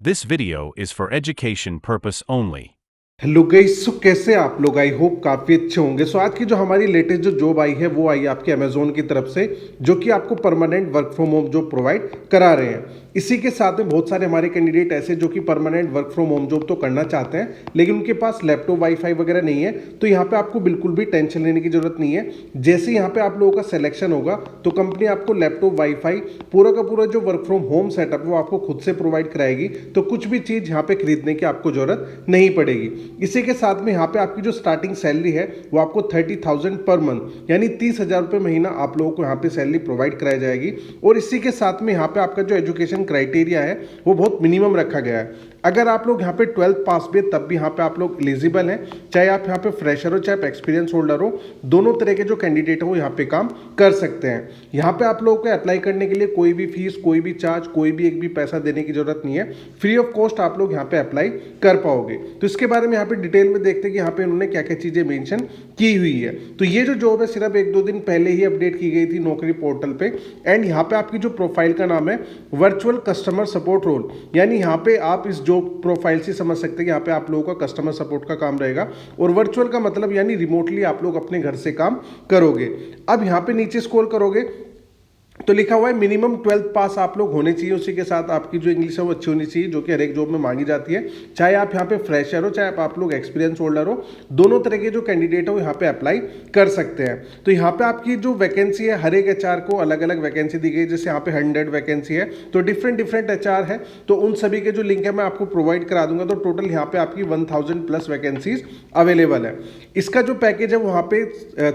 This video is for education purpose only. Hello guys, so कैसे आप लोग? I hope काफ़ी अच्छे होंगे। सो आज की जो हमारी लेटेस्ट जो जॉब आई है वो आई है आपके अमेजोन की तरफ से, जो कि आपको permanent work from home job provide करा रहे हैं। इसी के साथ में बहुत सारे हमारे कैंडिडेट ऐसे जो कि permanent work from home job तो करना चाहते हैं, लेकिन उनके पास लैपटॉप वाईफाई वगैरह नहीं है। तो यहाँ पे आपको बिल्कुल भी टेंशन लेने की जरूरत नहीं है। जैसे यहाँ पे आप लोगों का सिलेक्शन होगा तो कंपनी आपको लैपटॉप वाईफाई पूरा का पूरा जो वर्क फ्रॉम होम सेटअप वो आपको खुद से प्रोवाइड कराएगी। तो कुछ भी चीज़ यहाँ पे खरीदने की आपको जरूरत नहीं पड़ेगी। इसी के साथ में यहाँ पे आपकी जो स्टार्टिंग सैलरी है वो आपको 30,000 पर मंथ यानी 30,000 रुपये महीना आप लोगों को यहाँ पे सैलरी प्रोवाइड कराई जाएगी। और इसी के साथ में यहाँ पे आपका जो एजुकेशन क्राइटेरिया है वो बहुत मिनिमम रखा गया है। अगर आप लोग यहाँ पे 12th पास भी तब भी यहाँ पे आप लोग एलिजिबल हैं, चाहे आप यहाँ पे फ्रेशर हो चाहे आप एक्सपीरियंस होल्डर हो, दोनों तरह के जो कैंडिडेट हो वो यहाँ पे काम कर सकते हैं। यहाँ पे आप लोगों को अप्लाई करने के लिए कोई भी फीस, कोई भी चार्ज, कोई भी एक भी पैसा देने की जरूरत नहीं है। फ्री ऑफ कॉस्ट आप लोग यहाँ पे अप्लाई कर पाओगे। तो इसके बारे में यहाँ पे डिटेल में देखते हैं कि यहाँ पे उन्होंने क्या क्या चीजें मेंशन की हुई है। तो ये जो जॉब है सिर्फ 1-2 दिन पहले ही अपडेट की गई थी नौकरी पोर्टल पे। एंड यहाँ पे आपकी जो प्रोफाइल का नाम है वर्चुअल कस्टमर सपोर्ट रोल, यानी यहाँ पे आप इस जॉब प्रोफाइल से समझ सकते हैं कि यहाँ पे आप लोगों का कस्टमर सपोर्ट का काम रहेगा। और वर्चुअल का मतलब यानी रिमोटली आप लोग अपने घर से काम करोगे। अब यहाँ पे नीचे स्क्रॉल करोगे तो लिखा हुआ है मिनिमम 12th पास आप लोग होने चाहिए। उसी के साथ आपकी जो इंग्लिश है वो अच्छी होनी चाहिए, जो कि हर एक जॉब में मांगी जाती है। चाहे आप यहाँ पे फ्रेशर हो चाहे आप लोग एक्सपीरियंस होल्डर हो, दोनों तरह के जो कैंडिडेट हो यहाँ पे अप्लाई कर सकते हैं। तो यहाँ पे आपकी जो वैकेंसी है हर एक एचआर को अलग अलग वैकेंसी दी गई। जैसे यहाँ पे 100 वैकेंसी है तो डिफरेंट एचआर है, तो उन सभी के जो लिंक है मैं आपको प्रोवाइड करा दूंगा। तो टोटल यहाँ पे आपकी 1000 प्लस वैकेंसीज अवेलेबल है। इसका जो पैकेज है वहाँ पे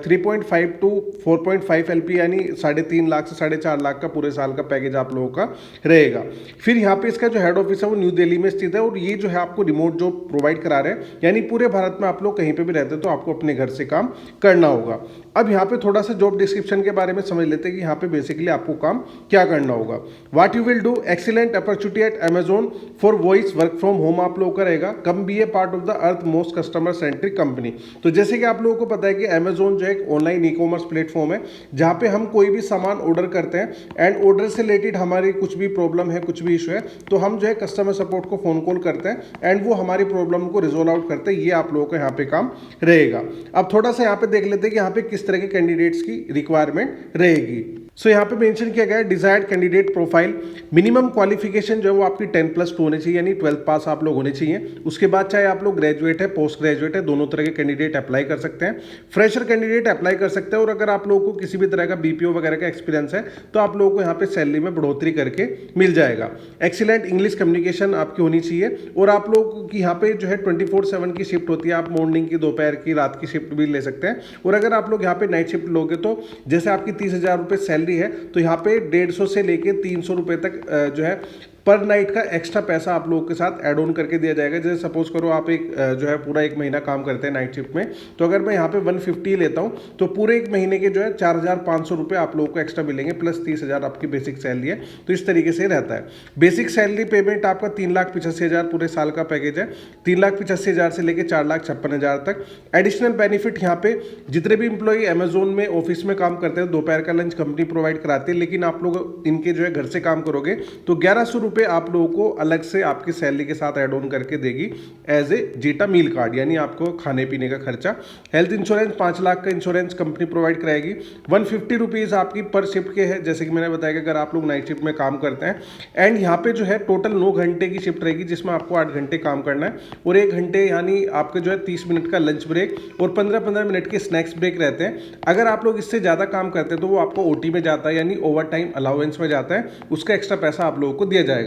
3.5 to 4.5 LP यानी 3.5 लाख से 4.5 लाख का पूरे साल का पैकेज आप लोगों का रहेगा। फिर यहाँ पे इसका जो हेड ऑफिस है वो न्यू दिल्ली में स्थित है। और ये जो है आपको रिमोट जॉब प्रोवाइड करा रहे हैं, यानी पूरे भारत में आप लोग कहीं पे भी रहते हैं तो आपको अपने घर से काम करना होगा। अब यहाँ पे थोड़ा सा जॉब डिस्क्रिप्शन के बारे में समझ लेते हैं कि यहाँ पे बेसिकली आपको काम क्या करना होगा। What you will do, excellent opportunity at Amazon for voice work from home आप लोगों का रहेगा। Come be a part of the earth most customer centric company. तो जैसे कि आप लोगों को पता है कि अमेजोन जो एक ऑनलाइन ई कॉमर्स प्लेटफॉर्म है जहाँ पे हम कोई भी सामान ऑर्डर करते हैं एंड ऑर्डर से रिलेटेड हमारी कुछ भी प्रॉब्लम है, कुछ भी इशू है, तो हम जो है कस्टमर सपोर्ट को फोन कॉल करते हैं एंड वो हमारी प्रॉब्लम को रिजोल्व आउट करते हैं। ये आप लोगों का यहाँ पे काम रहेगा। अब थोड़ा सा यहाँ पे देख लेते हैं कि यहाँ पे किस तरह के कैंडिडेट्स की रिक्वायरमेंट रहेगी। सो यहाँ पे मेंशन किया गया है desired candidate profile. Minimum qualification जो है वो आपकी 10+2 होनी चाहिए, यानी 12th पास आप लोग होने चाहिए। उसके बाद चाहे आप लोग ग्रेजुएट है, पोस्ट ग्रेजुएट है, दोनों तरह के कैंडिडेट अप्लाई कर सकते हैं। फ्रेशर कैंडिडेट अप्लाई कर सकते हैं। और अगर आप लोगों को किसी भी तरह का बीपीओ वगैरह का एक्सपीरियंस है तो आप लोगों को यहाँ पे सैलरी में बढ़ोतरी करके मिल जाएगा। एक्सीलेंट इंग्लिश कम्युनिकेशन आपकी होनी चाहिए। और आप लोग की यहाँ पे जो है 24/7 की शिफ्ट होती है। आप मॉर्निंग की, दोपहर की, रात की शिफ्ट भी ले सकते हैं। और अगर आप लोग यहाँ पे नाइट शिफ्ट लोगे तो जैसे आपकी 30,000 रुपये सैलरी है तो यहाँ पे 150 से लेके 300 रुपये तक जो है पर नाइट का एक्स्ट्रा पैसा आप लोगों के साथ ऐड ऑन करके दिया जाएगा। जैसे सपोज करो आप एक जो है पूरा 1 महीना काम करते हैं नाइट शिफ्ट में, तो अगर मैं यहाँ पे 150 लेता हूँ तो पूरे 1 महीने के जो है 4,500 रुपये आप लोगों को एक्स्ट्रा मिलेंगे, प्लस 30,000 आपकी बेसिक सैलरी है। तो इस तरीके से रहता है। बेसिक सैलरी पेमेंट आपका 3,85,000 पूरे साल का पैकेज है। 3,85,000 से लेकर 4,56,000 तक। एडिशनल बेनिफिट यहाँ पे जितने भी इंप्लॉई अमेजोन में ऑफिस में काम करते हैं दोपहर का लंच कंपनी प्रोवाइड कराती है, लेकिन आप लोग इनके जो है घर से काम करोगे तो 1,100 पे आप लोगों को अलग से आपकी सैलरी के साथ ऐड ऑन करके देगी as a zeta meal card, यानी आपको खाने पीने का खर्चा। हेल्थ इंश्योरेंस 5 लाख का इंश्योरेंस कंपनी प्रोवाइड कराएगी। 150 रुपीज आपकी पर शिफ्ट के है, जैसे कि मैंने बताया कि अगर आप लोग नाइट शिफ्ट में काम करते हैं। एंड यहाँ पे जो है टोटल 9 घंटे की शिफ्ट रहेगी जिसमें आपको 8 घंटे काम करना है और 1 घंटे यानी आपके जो है 30 मिनट का लंच ब्रेक और 15-15 मिनट के स्नैक्स ब्रेक रहते हैं। अगर आप लोग इससे ज़्यादा काम करते हैं तो वो आपको ओटी में जाता है, यानी ओवर टाइम अलाउंस में जाता है। उसका एक्स्ट्रा पैसा आप लोगों को दिया जाएगा।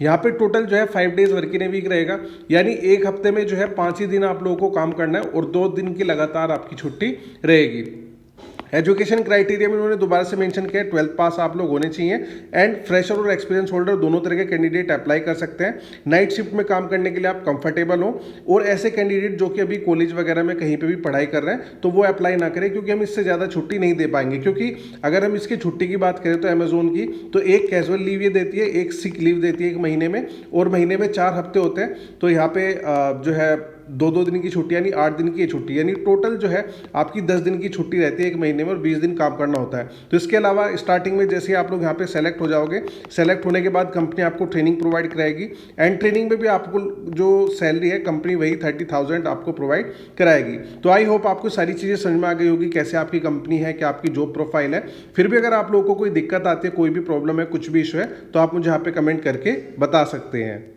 यहाँ पे टोटल जो है 5 डेज वर्किंग वीक रहेगा, यानी एक हफ्ते में जो है 5 ही दिन आप लोगों को काम करना है और 2 दिन की लगातार आपकी छुट्टी रहेगी। एजुकेशन क्राइटेरिया में उन्होंने दोबारा से मेंशन किया 12th पास आप लोग होने चाहिए। एंड फ्रेशर और एक्सपीरियंस होल्डर दोनों तरह के कैंडिडेट अप्लाई कर सकते हैं। नाइट शिफ्ट में काम करने के लिए आप कंफर्टेबल हो। और ऐसे कैंडिडेट जो कि अभी कॉलेज वगैरह में कहीं पे भी पढ़ाई कर रहे हैं तो वो अप्लाई ना करें, क्योंकि हम इससे ज़्यादा छुट्टी नहीं दे पाएंगे। क्योंकि अगर हम इसकी छुट्टी की बात करें तो अमेजोन की तो एक कैजुअल लीव ये देती है, एक सिक लीव देती है 1 महीने में, और महीने में 4 हफ्ते होते हैं। तो यहाँ पे जो है 2-2 दिन की छुट्टी यानी 8 दिन की छुट्टी, यानी टोटल जो है आपकी 10 दिन की छुट्टी रहती है एक महीने में और 20 दिन काम करना होता है। तो इसके अलावा स्टार्टिंग में जैसे आप लोग यहाँ पे सेलेक्ट हो जाओगे, सेलेक्ट होने के बाद कंपनी आपको ट्रेनिंग प्रोवाइड कराएगी एंड ट्रेनिंग में भी आपको जो सैलरी है कंपनी वही 30,000 आपको प्रोवाइड कराएगी। तो आई होप आपको सारी चीज़ें समझ में आ गई होगी, कैसे आपकी कंपनी है, क्या आपकी जॉब प्रोफाइल है। फिर भी अगर आप लोगों को कोई दिक्कत आती है, कोई भी प्रॉब्लम है, कुछ भी इशू है, तो आप मुझे यहाँ पे कमेंट करके बता सकते हैं।